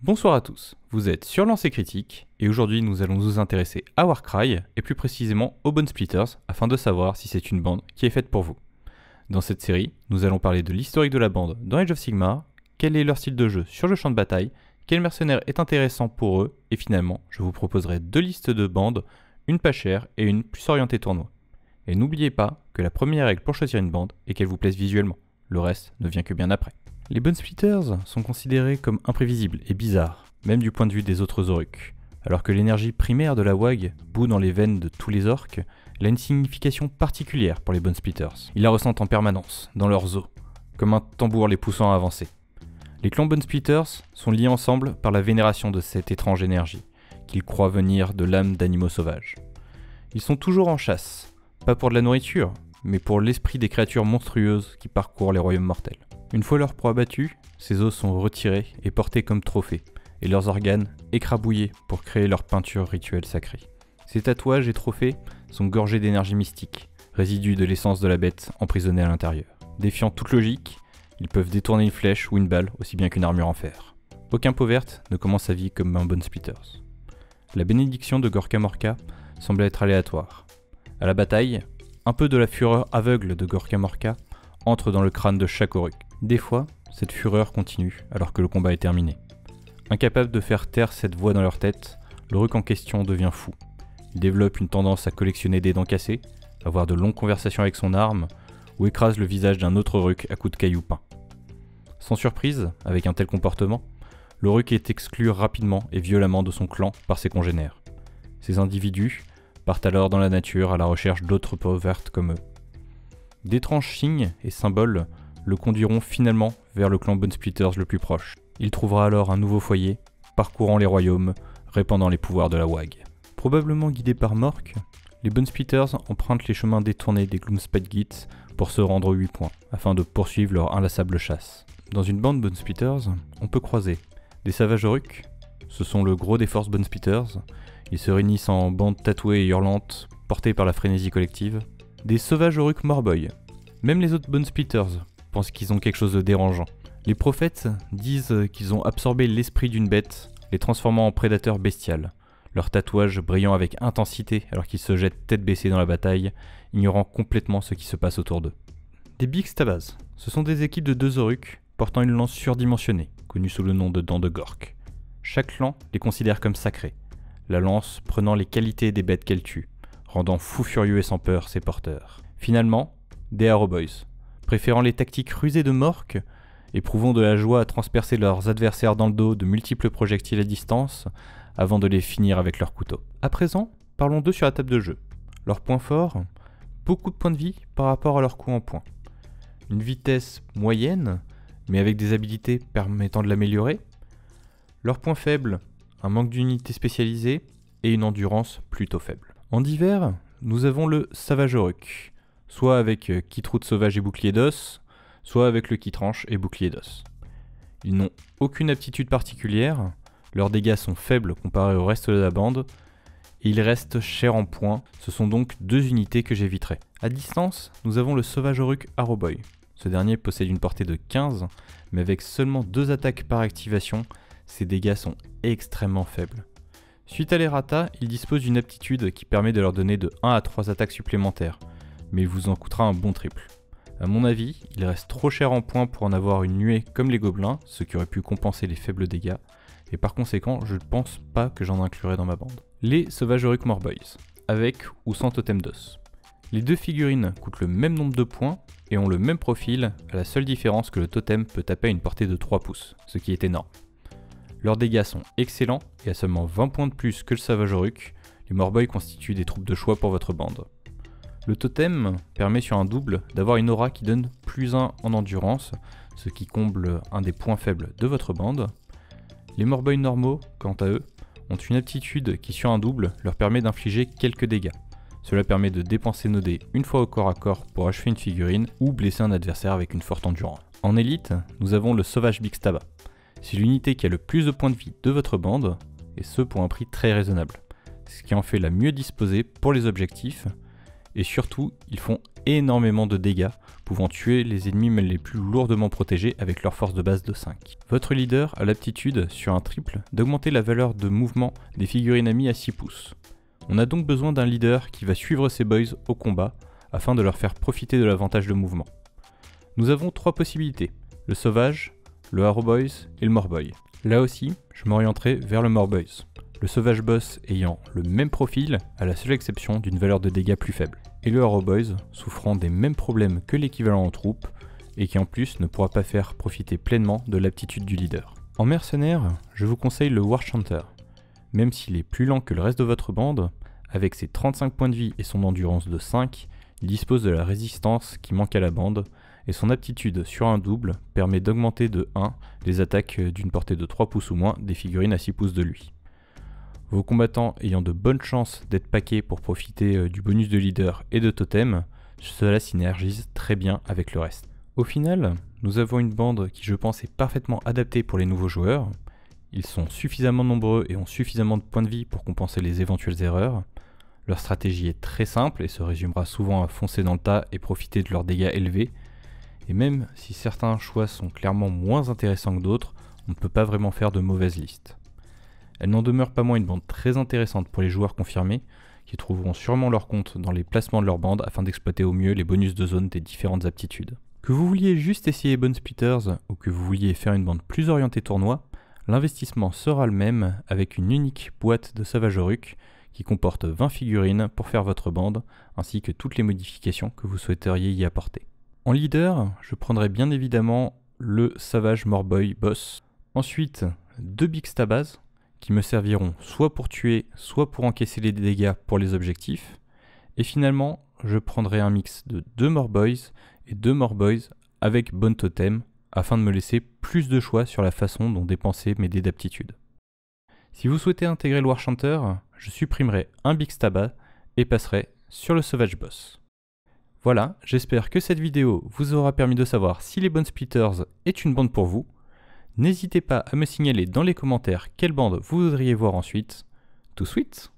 Bonsoir à tous, vous êtes sur Lancer Critique et aujourd'hui nous allons nous intéresser à Warcry et plus précisément aux Bone Splitters afin de savoir si c'est une bande qui est faite pour vous. Dans cette série, nous allons parler de l'historique de la bande dans Age of Sigmar, quel est leur style de jeu sur le champ de bataille, quel mercenaire est intéressant pour eux et finalement je vous proposerai deux listes de bandes, une pas chère et une plus orientée tournoi. Et n'oubliez pas que la première règle pour choisir une bande est qu'elle vous plaise visuellement, le reste ne vient que bien après. Les Bone Splitters sont considérés comme imprévisibles et bizarres, même du point de vue des autres Oruks. Alors que l'énergie primaire de la WAG bout dans les veines de tous les orques, elle a une signification particulière pour les Bone Splitters. Ils la ressentent en permanence, dans leurs os, comme un tambour les poussant à avancer. Les clans Bone Splitters sont liés ensemble par la vénération de cette étrange énergie, qu'ils croient venir de l'âme d'animaux sauvages. Ils sont toujours en chasse, pas pour de la nourriture, mais pour l'esprit des créatures monstrueuses qui parcourent les royaumes mortels. Une fois leur proie battue, ces os sont retirés et portés comme trophées, et leurs organes écrabouillés pour créer leur peinture rituelle sacrée. Ces tatouages et trophées sont gorgés d'énergie mystique, résidus de l'essence de la bête emprisonnée à l'intérieur. Défiant toute logique, ils peuvent détourner une flèche ou une balle aussi bien qu'une armure en fer. Aucun peau verte ne commence sa vie comme un Bone Splitters. La bénédiction de Gorka Morka semble être aléatoire. À la bataille, un peu de la fureur aveugle de Gorka Morka entre dans le crâne de chaque Oruk. Des fois, cette fureur continue alors que le combat est terminé. Incapable de faire taire cette voix dans leur tête, le Oruk en question devient fou. Il développe une tendance à collectionner des dents cassées, avoir de longues conversations avec son arme, ou écrase le visage d'un autre Oruk à coups de cailloux peints. Sans surprise, avec un tel comportement, le Oruk est exclu rapidement et violemment de son clan par ses congénères. Ces individus partent alors dans la nature à la recherche d'autres peaux vertes comme eux. D'étranges signes et symboles le conduiront finalement vers le clan Bone Splitters le plus proche. Il trouvera alors un nouveau foyer, parcourant les royaumes, répandant les pouvoirs de la WAG. Probablement guidés par Mork, les Bone Splitters empruntent les chemins détournés des Gloomspite Gits pour se rendre aux 8 points, afin de poursuivre leur inlassable chasse. Dans une bande Bone Splitters, on peut croiser des Savages Oruk, ce sont le gros des forces Bone Splitters, ils se réunissent en bandes tatouées et hurlantes, portées par la frénésie collective, des Sauvages Oruk Morboy. Même les autres Bone Splitters pensent qu'ils ont quelque chose de dérangeant. Les prophètes disent qu'ils ont absorbé l'esprit d'une bête, les transformant en prédateurs bestiales. Leurs tatouages brillant avec intensité alors qu'ils se jettent tête baissée dans la bataille, ignorant complètement ce qui se passe autour d'eux. Des Big Stabas, ce sont des équipes de 2 Oruks portant une lance surdimensionnée, connue sous le nom de Dents de Gork. Chaque clan les considère comme sacrés, la lance prenant les qualités des bêtes qu'elle tue, rendant fous furieux et sans peur ses porteurs. Finalement, des Arrow Boys, préférant les tactiques rusées de Mork, éprouvant de la joie à transpercer leurs adversaires dans le dos de multiples projectiles à distance, avant de les finir avec leurs couteaux. À présent, parlons d'eux sur la table de jeu. Leurs points forts, beaucoup de points de vie par rapport à leur coup en points. Une vitesse moyenne, mais avec des habilités permettant de l'améliorer. Leurs points faibles, un manque d'unités spécialisées, et une endurance plutôt faible. En divers, nous avons le Savage Oruk, soit avec Kitroute sauvage et bouclier d'os, soit avec le Kitranche et bouclier d'os. Ils n'ont aucune aptitude particulière, leurs dégâts sont faibles comparés au reste de la bande, et ils restent chers en points, ce sont donc 2 unités que j'éviterai. À distance, nous avons le Sauvage Oruk Arrowboy. Ce dernier possède une portée de 15, mais avec seulement 2 attaques par activation, ses dégâts sont extrêmement faibles. Suite à l'errata, il dispose d'une aptitude qui permet de leur donner de 1 à 3 attaques supplémentaires, mais il vous en coûtera un bon triple. A mon avis, il reste trop cher en points pour en avoir une nuée comme les gobelins, ce qui aurait pu compenser les faibles dégâts, et par conséquent, je ne pense pas que j'en inclurai dans ma bande. Les Sauvages Oruk Morboys, avec ou sans totem d'os. Les 2 figurines coûtent le même nombre de points et ont le même profil, à la seule différence que le totem peut taper à une portée de 3 pouces, ce qui est énorme. Leurs dégâts sont excellents et à seulement 20 points de plus que le Savage Oruk, les Morboys constituent des troupes de choix pour votre bande. Le totem permet sur un double d'avoir une aura qui donne +1 en endurance, ce qui comble un des points faibles de votre bande. Les Morboys normaux, quant à eux, ont une aptitude qui sur un double leur permet d'infliger quelques dégâts. Cela permet de dépenser nos dés une fois au corps à corps pour achever une figurine ou blesser un adversaire avec une forte endurance. En élite, nous avons le Sauvage Big Staba. C'est l'unité qui a le plus de points de vie de votre bande, et ce pour un prix très raisonnable, ce qui en fait la mieux disposée pour les objectifs, et surtout ils font énormément de dégâts, pouvant tuer les ennemis même les plus lourdement protégés avec leur force de base de 5. Votre leader a l'aptitude, sur un triple, d'augmenter la valeur de mouvement des figurines amies à 6 pouces. On a donc besoin d'un leader qui va suivre ses boys au combat, afin de leur faire profiter de l'avantage de mouvement. Nous avons 3 possibilités, le sauvage, le Haro Boys et le Morboy. Là aussi, je m'orienterai vers le Morboys. Le sauvage boss ayant le même profil, à la seule exception d'une valeur de dégâts plus faible. Et le Haro Boys souffrant des mêmes problèmes que l'équivalent en troupe, et qui en plus ne pourra pas faire profiter pleinement de l'aptitude du leader. En mercenaire, je vous conseille le Warchanter. Même s'il est plus lent que le reste de votre bande, avec ses 35 points de vie et son endurance de 5, il dispose de la résistance qui manque à la bande, et son aptitude sur un double permet d'augmenter de 1 les attaques d'une portée de 3 pouces ou moins des figurines à 6 pouces de lui. Vos combattants ayant de bonnes chances d'être packés pour profiter du bonus de leader et de totem, cela synergise très bien avec le reste. Au final, nous avons une bande qui je pense est parfaitement adaptée pour les nouveaux joueurs. Ils sont suffisamment nombreux et ont suffisamment de points de vie pour compenser les éventuelles erreurs. Leur stratégie est très simple et se résumera souvent à foncer dans le tas et profiter de leurs dégâts élevés. Et même si certains choix sont clairement moins intéressants que d'autres, on ne peut pas vraiment faire de mauvaises listes. Elle n'en demeure pas moins une bande très intéressante pour les joueurs confirmés, qui trouveront sûrement leur compte dans les placements de leur bande afin d'exploiter au mieux les bonus de zone des différentes aptitudes. Que vous vouliez juste essayer Bone Splitters ou que vous vouliez faire une bande plus orientée tournoi, l'investissement sera le même avec une unique boîte de Savage Orruk qui comporte 20 figurines pour faire votre bande, ainsi que toutes les modifications que vous souhaiteriez y apporter. En leader, je prendrai bien évidemment le Savage Morboy Boss. Ensuite, 2 Big Stabas, qui me serviront soit pour tuer, soit pour encaisser les dégâts pour les objectifs. Et finalement, je prendrai un mix de 2 Morboys et 2 Morboys avec Bone Totem, afin de me laisser plus de choix sur la façon dont dépenser mes dés d'aptitude. Si vous souhaitez intégrer le Warchanter, je supprimerai un Big Staba et passerai sur le Sauvage Boss. Voilà, j'espère que cette vidéo vous aura permis de savoir si les Bone Splitters est une bande pour vous. N'hésitez pas à me signaler dans les commentaires quelle bande vous voudriez voir ensuite. Tout sweet!